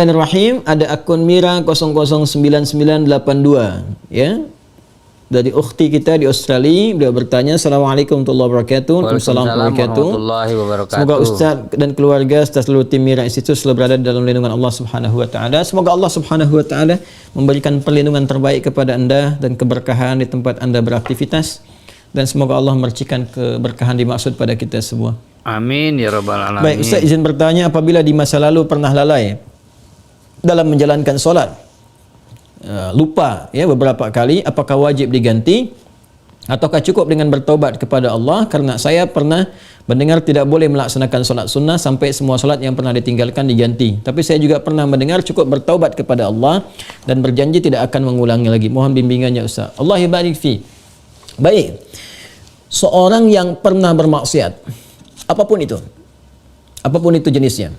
Bismillahirrahmanirrahim. Ada akun Mira 009982 ya. Dari ukhti kita di Australia, beliau bertanya, Assalamualaikum warahmatullahi wabarakatuh. Waalaikumsalam warahmatullahi wabarakatuh. Semoga Ustaz dan keluarga serta seluruh tim Mira Institute selalu berada dalam lindungan Allah Subhanahu wa taala. Semoga Allah Subhanahu wa taala memberikan perlindungan terbaik kepada Anda dan keberkahan di tempat Anda beraktivitas, dan semoga Allah memercikan keberkahan dimaksud pada kita semua. Amin ya rabbal alamin. Baik, Ustaz izin bertanya, apabila di masa lalu pernah lalai dalam menjalankan solat, lupa ya beberapa kali, apakah wajib diganti ataukah cukup dengan bertaubat kepada Allah? Karena saya pernah mendengar tidak boleh melaksanakan solat sunnah sampai semua solat yang pernah ditinggalkan diganti. Tapi saya juga pernah mendengar cukup bertaubat kepada Allah dan berjanji tidak akan mengulangi lagi. Mohon bimbingannya Ustaz. Allah barik fi. Baik, seorang yang pernah bermaksiat, apapun itu jenisnya,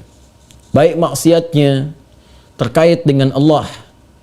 baik maksiatnya terkait dengan Allah,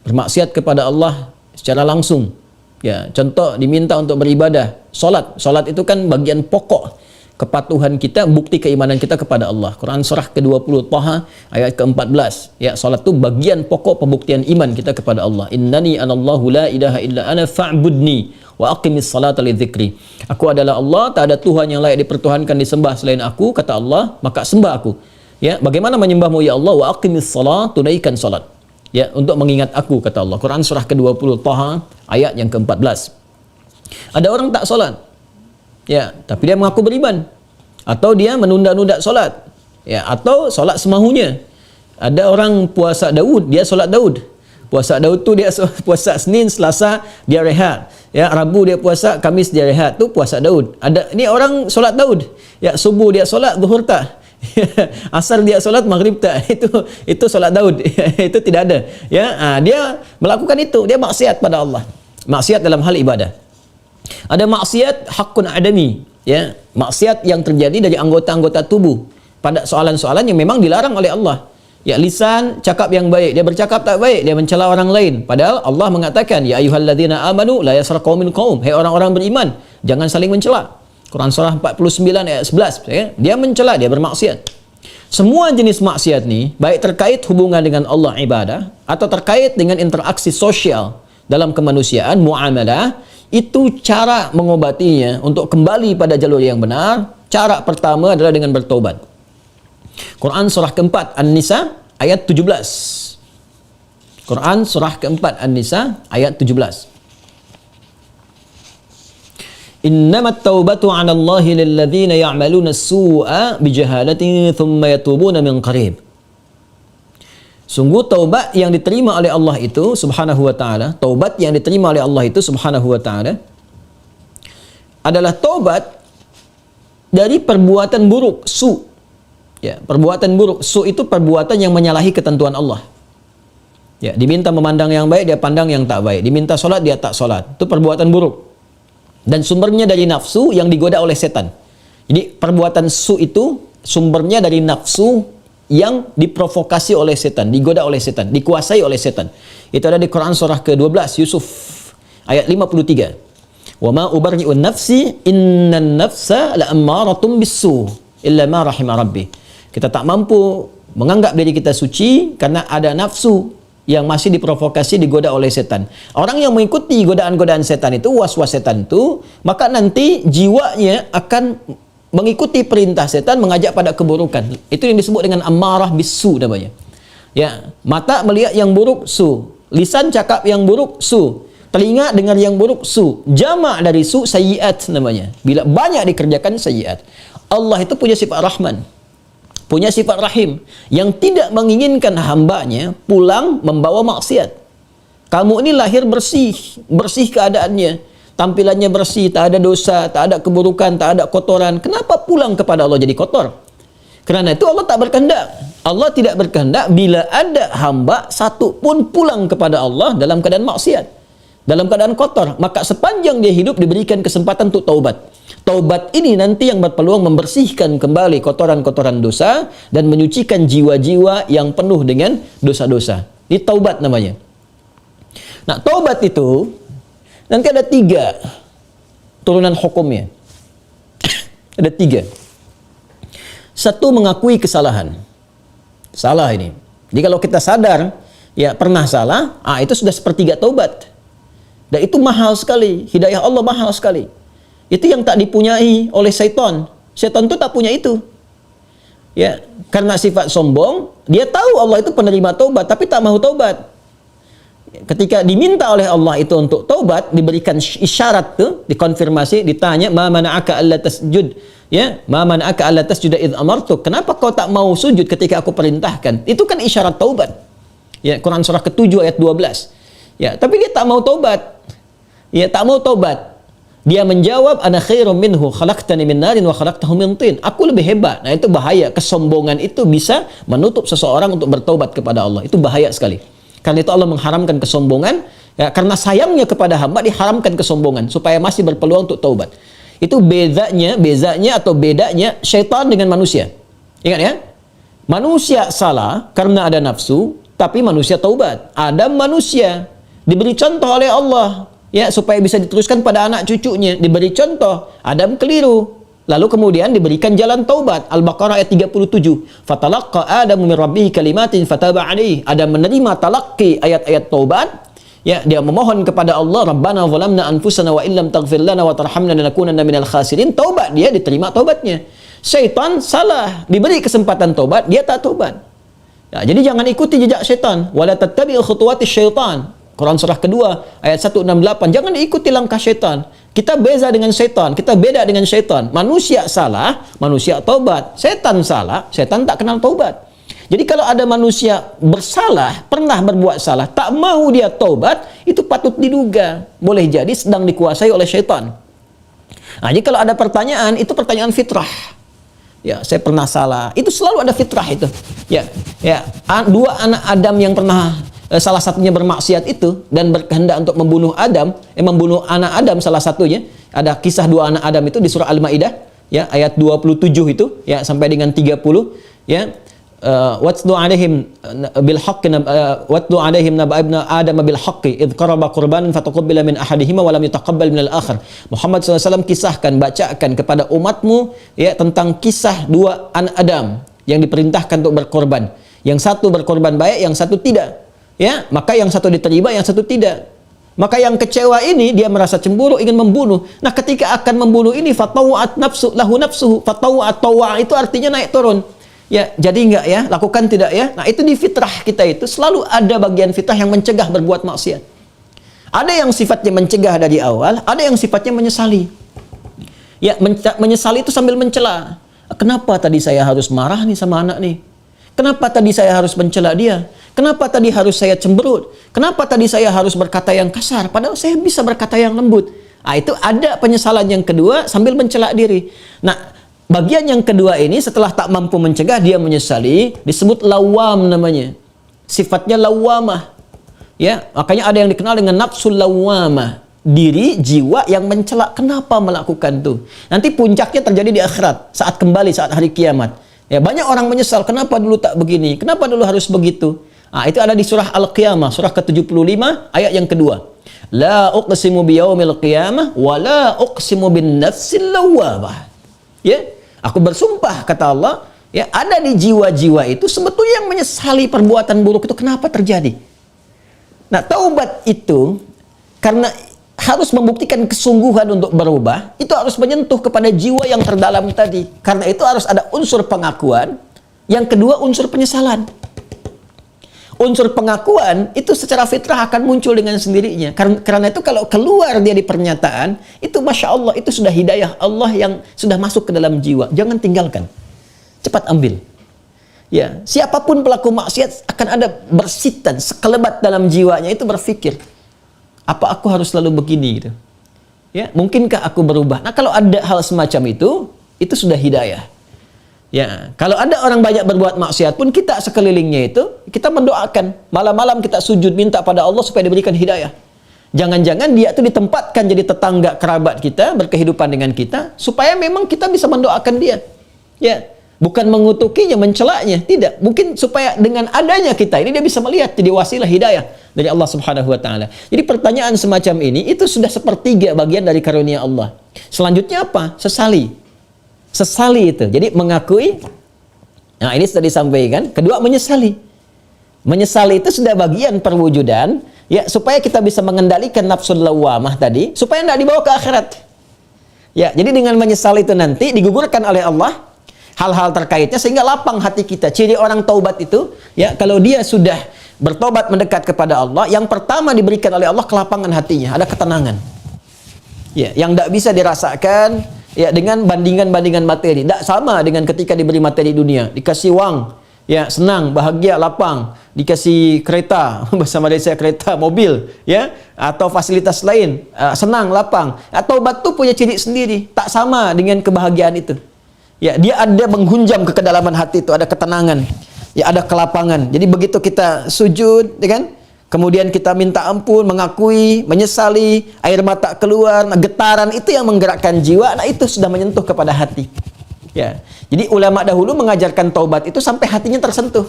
bermaksiat kepada Allah secara langsung ya, contoh diminta untuk beribadah, solat itu kan bagian pokok kepatuhan kita, bukti keimanan kita kepada Allah. Quran surah ke-20 Taha ayat ke-14 ya, solat itu bagian pokok pembuktian iman kita kepada Allah. Innani anallahu la ilaha illa ana fa'budni wa aqimis salata li dzikri. Aku adalah Allah, tak ada Tuhan yang layak dipertuhankan disembah selain aku, kata Allah, maka sembah aku. Ya, bagaimana menyembahmu ya Allah? Wa aqimis salat, tunaikan salat. Ya, untuk mengingat aku, kata Allah. Quran surah ke-20 Taha ayat yang ke-14. Ada orang tak solat, ya, tapi dia mengaku beriman, atau dia menunda-nunda solat, ya, atau solat semahunya. Ada orang puasa Daud, dia solat Daud. Puasa Daud tu dia puasa Senin, Selasa dia rehat, ya, Rabu dia puasa, Kamis dia rehat. Tu puasa Daud. Ada ni orang solat Daud, ya, subuh dia solat, zuhur tak. Asar dia solat, maghrib tak. Itu solat Daud. Itu tidak ada ya. Dia melakukan itu, dia maksiat pada Allah, maksiat dalam hal ibadah. Ada maksiat hakun adami ya, maksiat yang terjadi dari anggota-anggota tubuh pada soalan-soalan yang memang dilarang oleh Allah. Ya, lisan cakap yang baik, dia bercakap tak baik, dia mencela orang lain, padahal Allah mengatakan ya ayyuhalladzina amanu la yaskhar qaumin qaum, hai orang-orang beriman, jangan saling mencela. Quran surah 49 ayat 11 ya. Dia mencela, dia bermaksiat. Semua jenis maksiat ni, baik terkait hubungan dengan Allah ibadah atau terkait dengan interaksi sosial dalam kemanusiaan, muamalah, itu cara mengobatinya untuk kembali pada jalur yang benar. Cara pertama adalah dengan bertobat. Quran surah keempat An-Nisa ayat 17. Quran surah keempat An-Nisa ayat 17. Innamat taubatu 'ala Allahi lilladzina ya'maluna as-su'a bijahalatin thumma yatubuna min qarib. Sungguh taubat yang diterima oleh Allah itu Subhanahu wa taala, taubat yang diterima oleh Allah itu Subhanahu wa taala adalah taubat dari perbuatan buruk, su. Ya, perbuatan buruk, su itu perbuatan yang menyalahi ketentuan Allah. Ya, diminta memandang yang baik, dia pandang yang tak baik. Diminta solat, dia tak solat. Itu perbuatan buruk. Dan sumbernya dari nafsu yang digoda oleh setan. Jadi perbuatan su itu sumbernya dari nafsu yang diprovokasi oleh setan, digoda oleh setan, dikuasai oleh setan. Itu ada di Quran surah ke-12 Yusuf ayat 53. Wa ma ubarri'un nafsi innan nafsa la'ammaratun bis-su illa ma rahima rabbi. Kita tak mampu menganggap diri kita suci karena ada nafsu yang masih diprovokasi, digoda oleh setan. Orang yang mengikuti godaan-godaan setan itu, was-was setan itu, maka nanti jiwanya akan mengikuti perintah setan, mengajak pada keburukan. Itu yang disebut dengan ammarah bisu namanya. Ya, mata melihat yang buruk, su. Lisan cakap yang buruk, su. Telinga dengar yang buruk, su. Jamak dari su, sayyiat namanya. Bila banyak dikerjakan sayyiat. Allah itu punya sifat Rahman, punya sifat Rahim, yang tidak menginginkan hambanya pulang membawa maksiat. Kamu ini lahir bersih, bersih keadaannya, tampilannya bersih, tak ada dosa, tak ada keburukan, tak ada kotoran. Kenapa pulang kepada Allah jadi kotor? Kerana itu Allah tak berkehendak. Allah tidak berkehendak bila ada hamba satu pun pulang kepada Allah dalam keadaan maksiat, dalam keadaan kotor. Maka sepanjang dia hidup diberikan kesempatan untuk taubat. Taubat ini nanti yang berpeluang membersihkan kembali kotoran-kotoran dosa dan menyucikan jiwa-jiwa yang penuh dengan dosa-dosa. Ini taubat namanya. Nah, taubat itu nanti ada 3 turunan hukumnya. Ada 3. 1, mengakui kesalahan. Salah ini. Jadi kalau kita sadar ya pernah salah, itu sudah sepertiga taubat. Dan itu mahal sekali, hidayah Allah mahal sekali. Itu yang tak dipunyai oleh syaitan. Syaitan itu tak punya itu. Ya, karena sifat sombong, dia tahu Allah itu penerima taubat tapi tak mau taubat. Ketika diminta oleh Allah itu untuk taubat, diberikan isyarat tuh, dikonfirmasi, ditanya, "Ma mana'aka alla tasjud?" Ya, "Ma mana'aka alla tasjuda idz amartuk?" Kenapa kau tak mau sujud ketika aku perintahkan? Itu kan isyarat taubat. Ya, Quran surah ke-7 ayat 12. Ya, tapi dia tak mau taubat. Ya, tak mau taubat. Dia menjawab, "Ana khairum minhu, khalaqtani min narin wa khalaqtahu min tin." Aku lebih hebat. Nah, itu bahaya. Kesombongan itu bisa menutup seseorang untuk bertaubat kepada Allah. Itu bahaya sekali. Karena itu Allah mengharamkan kesombongan, ya, karena sayangnya kepada hamba diharamkan kesombongan supaya masih berpeluang untuk taubat. Itu bezanya atau bedanya syaitan dengan manusia. Ingat ya? Manusia salah karena ada nafsu, tapi manusia taubat. Adam manusia diberi contoh oleh Allah, ya, supaya bisa diteruskan pada anak cucunya. Diberi contoh, Adam keliru, lalu kemudian diberikan jalan taubat. Al-Baqarah ayat 37. Fatalaqqa Adamu min rabbih kalimatin fataba alaihi. Adam menerima talaqi ayat-ayat taubat. Ya, dia memohon kepada Allah, Rabbana zalamna anfusana wa illam taghfir lana wa tarhamna lanakunanna minal khasirin. Taubat, dia diterima taubatnya. Syaitan salah, diberi kesempatan taubat, dia tak taubat. Ya, jadi jangan ikuti jejak syaitan. Wala tattabi'u khutuwatis syaitan. Quran surah kedua ayat 168. Jangan ikuti langkah syaitan. Kita beza dengan syaitan, kita beda dengan syaitan. Manusia salah, manusia taubat. Syaitan salah, syaitan tak kenal taubat. Jadi kalau ada manusia bersalah, pernah berbuat salah, tak mau dia taubat, itu patut diduga boleh jadi sedang dikuasai oleh syaitan. Nah, jadi kalau ada pertanyaan, itu pertanyaan fitrah. Ya, saya pernah salah. Itu selalu ada fitrah itu. Ya, dua anak Adam yang pernah salah satunya bermaksiat itu dan berkehendak untuk membunuh Adam, membunuh anak Adam salah satunya. Ada kisah dua anak Adam itu di surah Al-Maidah, ya, ayat 27 itu, ya, sampai dengan 30, ya. Watlu alaihim bil haqqi watlu alaihim naba ibna adam bil haqqi id qaraba qurbanan fataqabbala min ahadihima wa lam yutaqabbal min al-akhar. Muhammad SAW kisahkan, bacakan kepada umatmu, ya, tentang kisah dua anak Adam yang diperintahkan untuk berkorban. Yang satu berkorban baik, yang satu tidak. Ya, maka yang satu diterima, yang satu tidak. Maka yang kecewa ini dia merasa cemburu, ingin membunuh. Nah, ketika akan membunuh ini fatawa'at nafsu lahu nafsuhu, fatawa'at tawa' itu artinya naik turun. Ya, jadi enggak ya, lakukan tidak ya. Nah, itu di fitrah kita itu selalu ada bagian fitrah yang mencegah berbuat maksiat. Ada yang sifatnya mencegah dari awal, ada yang sifatnya menyesali. Ya, menyesali itu sambil mencela. Kenapa tadi saya harus marah nih sama anak nih? Kenapa tadi saya harus mencela dia? Kenapa tadi harus saya cemberut? Kenapa tadi saya harus berkata yang kasar? Padahal saya bisa berkata yang lembut. Nah, itu ada penyesalan yang kedua sambil mencela diri. Nah, bagian yang kedua ini setelah tak mampu mencegah, dia menyesali, disebut lawam namanya. Sifatnya lawamah. Ya, makanya ada yang dikenal dengan nafsul lawamah. Diri, jiwa yang mencela. Kenapa melakukan itu? Nanti puncaknya terjadi di akhirat, saat kembali, saat hari kiamat. Ya, banyak orang menyesal, kenapa dulu tak begini? Kenapa dulu harus begitu? Nah, itu ada di surah Al-Qiyamah, surah ke-75, ayat yang kedua. La uqsimu biyaumil qiyamah, wa la uqsimu bin nafsil lawamah. Ya, aku bersumpah, kata Allah, ya, ada di jiwa-jiwa itu sebetulnya yang menyesali perbuatan buruk itu kenapa terjadi. Nah, taubat itu karena harus membuktikan kesungguhan untuk berubah, itu harus menyentuh kepada jiwa yang terdalam tadi. Karena itu harus ada unsur pengakuan, yang kedua unsur penyesalan. Unsur pengakuan itu secara fitrah akan muncul dengan sendirinya. Karena itu kalau keluar dia di pernyataan, itu Masya Allah, itu sudah hidayah Allah yang sudah masuk ke dalam jiwa. Jangan tinggalkan. Cepat ambil. Ya, siapapun pelaku maksiat akan ada bersitan, sekelebat dalam jiwanya itu berpikir, apa aku harus selalu begini gitu? Ya, mungkinkah aku berubah? Nah, kalau ada hal semacam itu sudah hidayah. Ya, kalau ada orang banyak berbuat maksiat pun kita sekelilingnya itu kita mendoakan, malam-malam kita sujud minta pada Allah supaya diberikan hidayah. Jangan-jangan dia itu ditempatkan jadi tetangga kerabat kita, berkehidupan dengan kita supaya memang kita bisa mendoakan dia. Ya, bukan mengutukinya, mencelaknya, tidak. Mungkin supaya dengan adanya kita ini dia bisa melihat jadi wasilah hidayah dari Allah Subhanahu wa taala. Jadi pertanyaan semacam ini itu sudah sepertiga bagian dari karunia Allah. Selanjutnya apa? Sesali itu. Jadi mengakui, nah ini sudah disampaikan. Kedua, menyesali. Menyesal itu sudah bagian perwujudan, ya, supaya kita bisa mengendalikan nafsu lawamah tadi, supaya tidak dibawa ke akhirat. Ya, jadi dengan menyesal itu nanti digugurkan oleh Allah hal-hal terkaitnya sehingga lapang hati kita. Ciri orang taubat itu, ya, kalau dia sudah bertobat mendekat kepada Allah, yang pertama diberikan oleh Allah kelapangan hatinya, ada ketenangan. Ya, yang tidak bisa dirasakan ya dengan bandingan-bandingan materi. Tidak sama dengan ketika diberi materi dunia, dikasih uang, ya, senang, bahagia, lapang, dikasih kereta, bahasa Malaysia kereta, mobil, ya, atau fasilitas lain, senang, lapang. Taubat itu punya ciri sendiri, tak sama dengan kebahagiaan itu. Ya, dia ada menghunjam ke kedalaman hati itu, ada ketenangan, ya, ada kelapangan. Jadi begitu kita sujud, ya kan? Kemudian kita minta ampun, mengakui, menyesali, air mata keluar, nah, getaran itu yang menggerakkan jiwa, nah itu sudah menyentuh kepada hati. Ya. Jadi ulama dahulu mengajarkan taubat itu sampai hatinya tersentuh.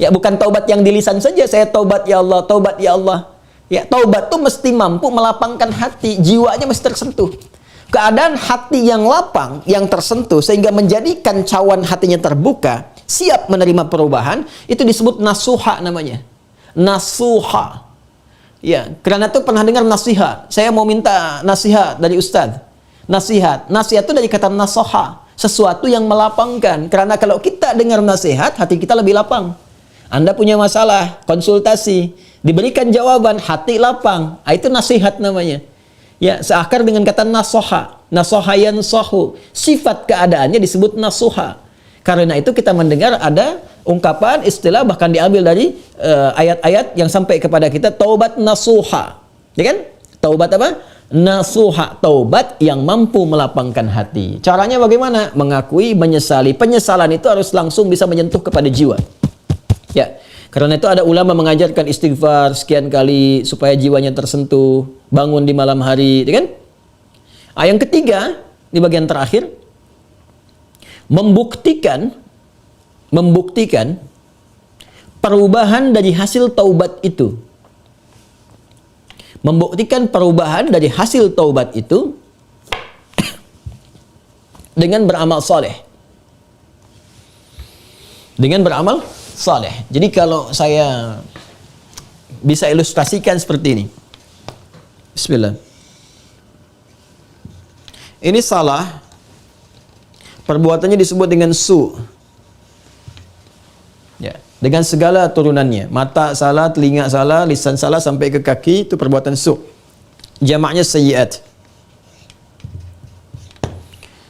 Ya, bukan taubat yang di lisan saja, saya taubat ya Allah, taubat ya Allah. Ya, taubat itu mesti mampu melapangkan hati, jiwanya mesti tersentuh. Keadaan hati yang lapang, yang tersentuh sehingga menjadikan cawan hatinya terbuka, siap menerima perubahan, itu disebut nasuha namanya. Nasuha. Ya, karena itu pernah dengar nasihat. Saya mau minta nasihat dari ustaz. Nasihat itu dari kata nasoha, sesuatu yang melapangkan. Karena kalau kita dengar nasihat, hati kita lebih lapang. Anda punya masalah, konsultasi, diberikan jawaban, hati lapang. Itu nasihat namanya. Ya, seakar dengan kata nasoha. Nasoha yansohu. Sifat keadaannya disebut nasuha. Karena itu kita mendengar ada ungkapan, istilah, bahkan diambil dari ayat-ayat yang sampai kepada kita, taubat nasuha. Ya kan? Taubat apa? Nasuha, taubat yang mampu melapangkan hati. Caranya bagaimana? Mengakui, menyesali. Penyesalan itu harus langsung bisa menyentuh kepada jiwa. Ya, karena itu ada ulama mengajarkan istighfar sekian kali supaya jiwanya tersentuh, bangun di malam hari, ya kan? Yang ketiga, di bagian terakhir, membuktikan perubahan dari hasil taubat itu. Membuktikan perubahan dari hasil taubat itu dengan beramal soleh. Dengan beramal soleh. Jadi kalau saya bisa ilustrasikan seperti ini. Bismillah. Ini salah. Perbuatannya disebut dengan su. Ya, dengan segala turunannya. Mata salah, telinga salah, lisan salah sampai ke kaki, itu perbuatan su. Jamaknya sayyiat.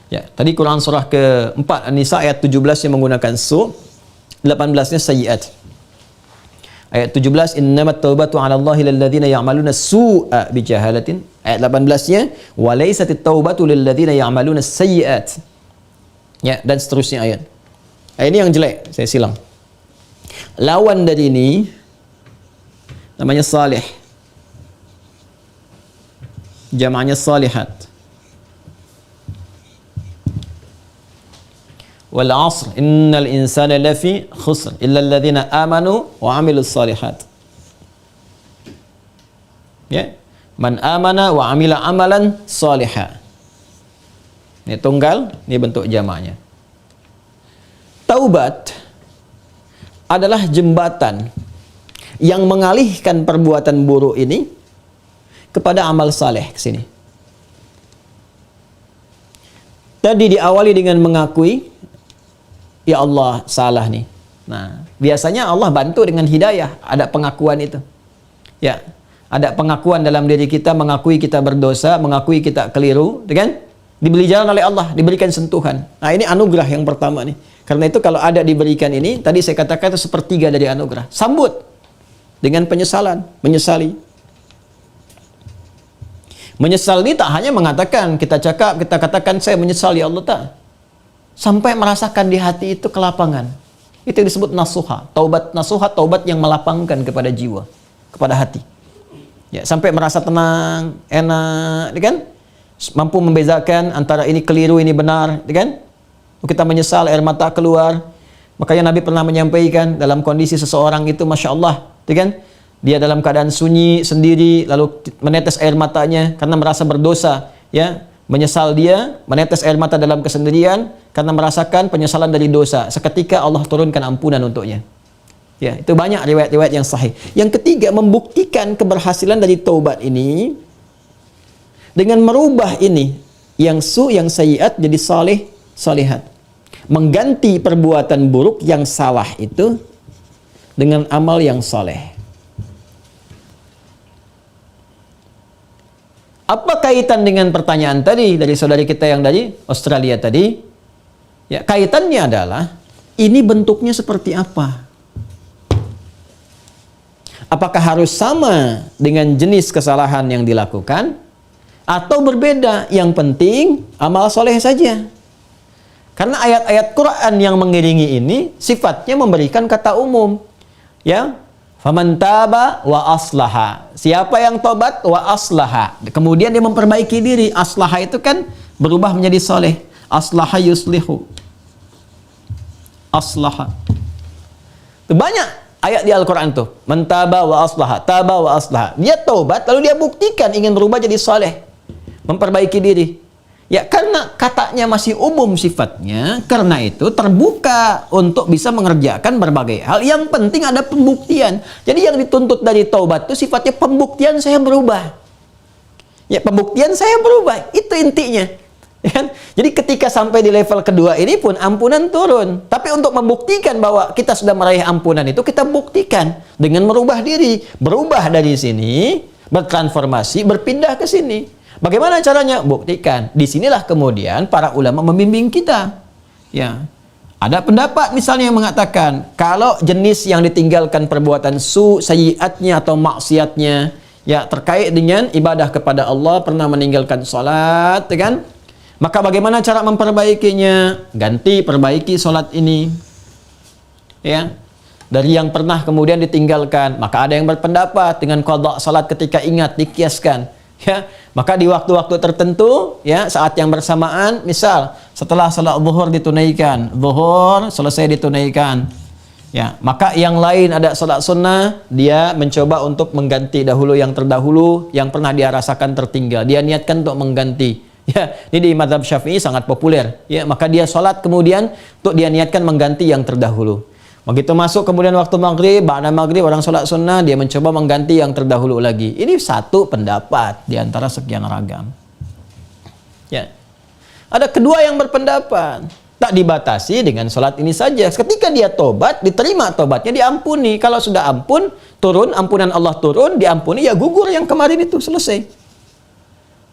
Ya, tadi Quran surah ke-4 An-Nisa ayat 17 yang menggunakan su, 18-nya sayyiat. Ayat 17, innamat taubatu 'ala Allahi lil ladzina ya'maluna su'a bijahalatin. Ayat 18-nya, wa laysatit taubatu lil ladzina ya'maluna sayyiat. Ya, dan seterusnya ayat. Ini yang jelek, saya silang. Lawan dari ini namanya salih. Jamaknya salihat. Wal 'asr innal insana lafi khusr illa alladhina amanu wa 'amilus salihat. Ya, man amana wa 'amila amalan salihah. Ini tunggal, ini bentuk jamaknya. Taubat adalah jembatan yang mengalihkan perbuatan buruk ini kepada amal saleh ke sini. Tadi diawali dengan mengakui, ya Allah salah nih. Nah, biasanya Allah bantu dengan hidayah, ada pengakuan itu. Ya, ada pengakuan dalam diri kita, mengakui kita berdosa, mengakui kita keliru, kan? Diberi jalan oleh Allah, diberikan sentuhan. Nah, ini anugerah yang pertama nih. Karena itu kalau ada diberikan ini, tadi saya katakan itu sepertiga dari anugerah. Sambut dengan penyesalan, menyesali. Menyesal ini tak hanya mengatakan, kita katakan saya menyesal ya Allah, tak. Sampai merasakan di hati itu kelapangan. Itu yang disebut nasuha. Taubat nasuha, taubat yang melapangkan kepada jiwa, kepada hati. Ya, sampai merasa tenang, enak, kan? Mampu membezakan antara ini keliru, ini benar, kan? Kita menyesal, air mata keluar. Makanya Nabi pernah menyampaikan dalam kondisi seseorang itu, Masya Allah, kan? Dia dalam keadaan sunyi sendiri, lalu menetes air matanya karena merasa berdosa, ya. Menyesal dia, menetes air mata dalam kesendirian karena merasakan penyesalan dari dosa. Seketika Allah turunkan ampunan untuknya. Ya, itu banyak riwayat-riwayat yang sahih. Yang ketiga, membuktikan keberhasilan dari taubat ini dengan merubah ini yang yang sayyiat jadi saleh, salihat. Mengganti perbuatan buruk yang salah itu dengan amal yang saleh. Apa kaitan dengan pertanyaan tadi dari saudari kita yang dari Australia tadi? Ya, kaitannya adalah ini bentuknya seperti apa? Apakah harus sama dengan jenis kesalahan yang dilakukan atau berbeda? Yang penting amal soleh saja. Karena ayat-ayat Quran yang mengiringi ini sifatnya memberikan kata umum. Ya, faman taba wa aslaha. Siapa yang tobat wa aslaha. Kemudian dia memperbaiki diri. Aslaha itu kan berubah menjadi soleh. Aslaha yuslihu. Aslaha. Itu banyak ayat di Al-Quran tuh. Mentaba wa aslaha, taba wa aslaha. Dia taubat lalu dia buktikan ingin berubah jadi saleh, memperbaiki diri. Ya, karena katanya masih umum sifatnya, karena itu terbuka untuk bisa mengerjakan berbagai hal. Yang penting ada pembuktian. Jadi yang dituntut dari taubat itu sifatnya pembuktian saya berubah. Ya, pembuktian saya berubah. Itu intinya. Ya, jadi ketika sampai di level kedua ini pun ampunan turun. Tapi untuk membuktikan bahwa kita sudah meraih ampunan itu, kita buktikan dengan merubah diri. Berubah dari sini, bertransformasi, berpindah ke sini. Bagaimana caranya? Buktikan. Disinilah kemudian para ulama membimbing kita. Ya, ada pendapat misalnya yang mengatakan, kalau jenis yang ditinggalkan perbuatan sayyiatnya atau maksiatnya, ya terkait dengan ibadah kepada Allah, pernah meninggalkan salat, kan? Maka bagaimana cara memperbaikinya? Ganti, perbaiki solat ini. Ya. Dari yang pernah kemudian ditinggalkan. Maka ada yang berpendapat dengan qadha salat ketika ingat, dikiaskan. Ya. Maka di waktu-waktu tertentu, ya, saat yang bersamaan, misal setelah salat zuhur ditunaikan, zuhur selesai ditunaikan. Ya, maka yang lain ada salat sunnah, dia mencoba untuk mengganti dahulu yang terdahulu, yang pernah dia rasakan tertinggal. Dia niatkan untuk mengganti. Ya, ini di mazhab Syafi'i sangat populer. Ya, maka dia sholat kemudian untuk dia niatkan mengganti yang terdahulu. Begitu masuk kemudian waktu maghrib, ba'da maghrib orang sholat sunnah, dia mencoba mengganti yang terdahulu lagi. Ini satu pendapat di antara sekian ragam. Ya, ada kedua yang berpendapat tak dibatasi dengan sholat ini saja. Ketika dia tobat, diterima tobatnya, diampuni. Kalau sudah ampun, turun ampunan Allah turun, diampuni, ya gugur yang kemarin itu, selesai.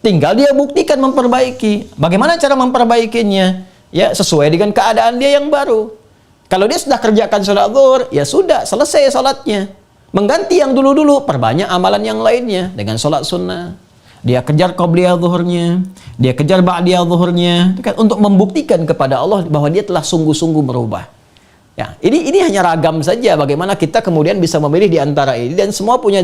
Tinggal dia buktikan memperbaiki. Bagaimana cara memperbaikinya? Ya, sesuai dengan keadaan dia yang baru. Kalau dia sudah kerjakan sholat zuhur, ya sudah, selesai sholatnya. Mengganti yang dulu-dulu, perbanyak amalan yang lainnya dengan sholat sunnah. Dia kejar qobliyah zuhurnya, dia kejar ba'diyah zuhurnya, untuk membuktikan kepada Allah bahwa dia telah sungguh-sungguh berubah. Ya, ini hanya ragam saja bagaimana kita kemudian bisa memilih di antara ini, dan semua punya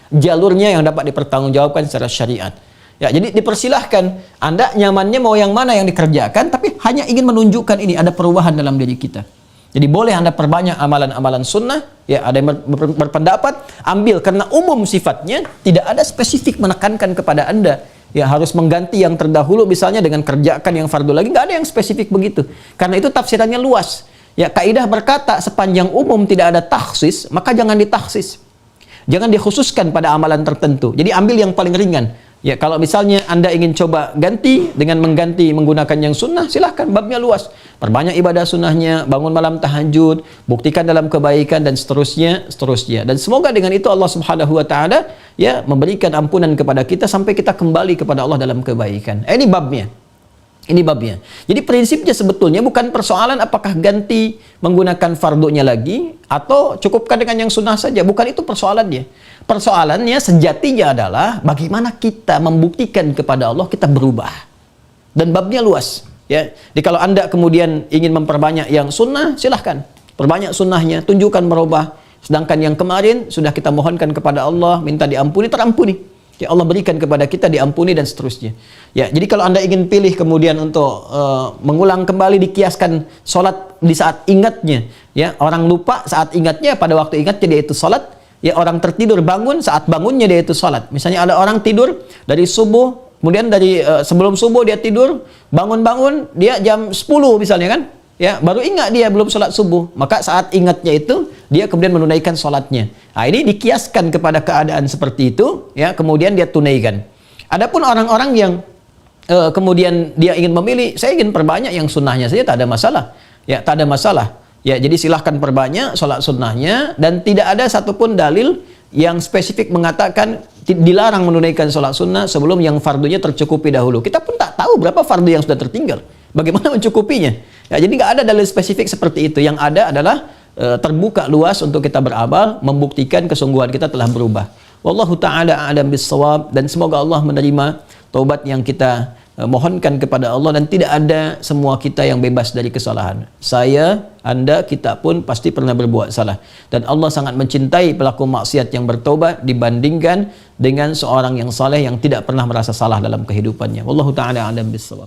jalurnya yang dapat dipertanggungjawabkan secara syariat. Ya, jadi dipersilahkan. Anda nyamannya mau yang mana yang dikerjakan, tapi hanya ingin menunjukkan ini ada perubahan dalam diri kita. Jadi boleh Anda perbanyak amalan-amalan sunnah. Ya, ada yang berpendapat ambil karena umum sifatnya, tidak ada spesifik menekankan kepada Anda. Ya, harus mengganti yang terdahulu misalnya dengan kerjakan yang fardu lagi, nggak ada yang spesifik begitu. Karena itu tafsirannya luas. Ya, kaidah berkata sepanjang umum tidak ada takhsis, maka jangan ditaksis. Jangan dikhususkan pada amalan tertentu. Jadi ambil yang paling ringan. Ya, kalau misalnya Anda ingin coba ganti dengan mengganti menggunakan yang sunnah, silahkan, babnya luas. Perbanyak ibadah sunnahnya, bangun malam tahajud, buktikan dalam kebaikan, dan seterusnya. Dan semoga dengan itu Allah Subhanahu wa taala ya memberikan ampunan kepada kita sampai kita kembali kepada Allah dalam kebaikan. Ini babnya. Jadi prinsipnya sebetulnya bukan persoalan apakah ganti menggunakan fardunya lagi atau cukupkan dengan yang sunnah saja. Bukan itu persoalannya. Persoalannya sejatinya adalah bagaimana kita membuktikan kepada Allah kita berubah. Dan babnya luas. Ya. Jadi kalau Anda kemudian ingin memperbanyak yang sunnah, silahkan. Perbanyak sunnahnya, tunjukkan merubah. Sedangkan yang kemarin sudah kita mohonkan kepada Allah, minta diampuni, terampuni. Ya, Allah berikan kepada kita, diampuni, dan seterusnya. Ya, jadi kalau Anda ingin pilih kemudian untuk mengulang kembali, dikiaskan sholat di saat ingatnya. Ya, orang lupa saat ingatnya, pada waktu ingatnya dia itu sholat. Ya, orang tertidur bangun, saat bangunnya dia itu sholat. Misalnya ada orang tidur dari subuh, kemudian dari sebelum subuh dia tidur, bangun-bangun, dia jam 10 misalnya kan. Ya, baru ingat dia belum sholat subuh. Maka saat ingatnya itu, dia kemudian menunaikan sholatnya. Nah, ini dikiaskan kepada keadaan seperti itu, ya, kemudian dia tunaikan. Adapun orang-orang yang kemudian dia ingin memilih, saya ingin perbanyak yang sunnahnya saja, tak ada masalah. Ya, tak ada masalah. Ya, jadi silahkan perbanyak sholat sunnahnya, dan tidak ada satupun dalil yang spesifik mengatakan dilarang menunaikan sholat sunnah sebelum yang fardunya tercukupi dahulu. Kita pun tak tahu berapa fardu yang sudah tertinggal. Bagaimana mencukupinya? Ya, jadi nggak ada dalil spesifik seperti itu. Yang ada adalah terbuka luas untuk kita beramal, membuktikan kesungguhan kita telah berubah. Wallahu ta'ala a'lam bis-shawab, dan semoga Allah menerima taubat yang kita mohonkan kepada Allah, dan tidak ada semua kita yang bebas dari kesalahan. Saya, Anda, kita pun pasti pernah berbuat salah, dan Allah sangat mencintai pelaku maksiat yang bertaubat dibandingkan dengan seorang yang saleh yang tidak pernah merasa salah dalam kehidupannya. Wallahu ta'ala a'lam bis-shawab.